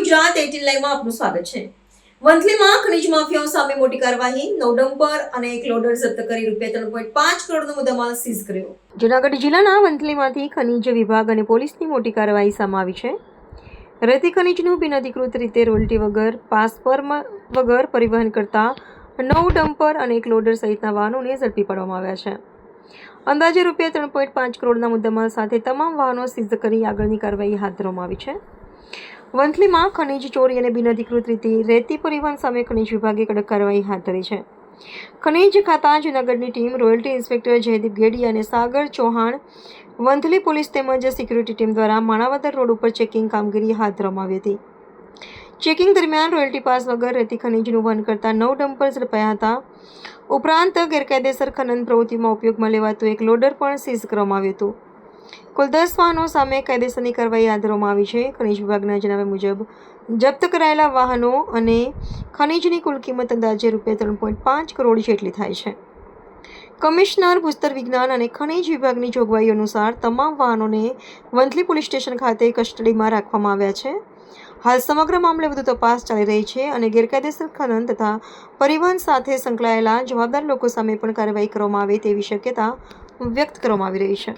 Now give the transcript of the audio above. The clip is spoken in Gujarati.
ગુજરાત 18 લાઈવમાં આપનું સ્વાગત છે। વંથલીમાં ખનીજ માફિયાઓ સામે મોટી કાર્યવાહી, 9 ડમ્પર અને 1 લોડર જપ્ત કરી ₹3.5 કરોડનો મુદ્દામાલ સીઝ કર્યો। જૂનાગઢ જિલ્લાના વંથલીમાંથી ખનીજ વિભાગ અને પોલીસની મોટી કાર્યવાહી સામે આવી છે। રેતી ખનીજનું બિનઅધિકૃત રીતે રોયલ્ટી વગર, પાસ વગર પરિવહન કરતા 9 ડમ્પર અને 1 લોડર સહિતના વાહનોને ઝડપી પાડવામાં આવ્યા છે। અંદાજે ₹3.5 કરોડના મુદ્દામાલ સાથે તમામ વાહનો સીઝ કરી આગળની કાર્યવાહી હાથ ધરવામાં આવી છે। વંથલીમાં ખનીજ ચોરી અને બિનઅધિકૃત રીતે રેતી પરિવહન સામે ખનીજ વિભાગે કડક કાર્યવાહી હાથ ધરી છે। ખનીજ ખાતા જૂનાગઢની ટીમ, રોયલ્ટી ઇન્સ્પેક્ટર જયદીપ ગેડી અને સાગર ચૌહાણ, વંથલી પોલીસ તેમજ સિક્યુરિટી ટીમ દ્વારા માણાવદર રોડ ઉપર ચેકિંગ કામગીરી હાથ ધરવામાં આવી હતી। ચેકિંગ દરમિયાન રોયલ્ટી પાસ વગર રેતી ખનીજનું વહન કરતા 9 ડમ્પર ઝડપાયા હતા। ઉપરાંત ગેરકાયદેસર ખનન પ્રવૃત્તિમાં ઉપયોગમાં લેવાતું 1 લોડર પણ સીઝ કરવામાં આવ્યું હતું। કુલ 10 વાહનો સામે કાયદેસરની કાર્યવાહી હાથ ધરવામાં આવી છે। ખનીજ વિભાગના જણાવ્યા મુજબ જપ્ત કરાયેલા વાહનો અને ખનીજની કુલ કિંમત અંદાજે ₹3.5 કરોડ જેટલી થાય છે। કમિશનર ભૂસ્તર વિજ્ઞાન અને ખનીજ વિભાગની જોગવાઈ અનુસાર તમામ વાહનોને વંથલી પોલીસ સ્ટેશન ખાતે કસ્ટડીમાં રાખવામાં આવ્યા છે। હાલ સમગ્ર મામલે વધુ તપાસ ચાલી રહી છે અને ગેરકાયદેસર ખનન તથા પરિવહન સાથે સંકળાયેલા જવાબદાર લોકો સામે પણ કાર્યવાહી કરવામાં આવે તેવી શક્યતા વ્યક્ત કરવામાં આવી રહી છે।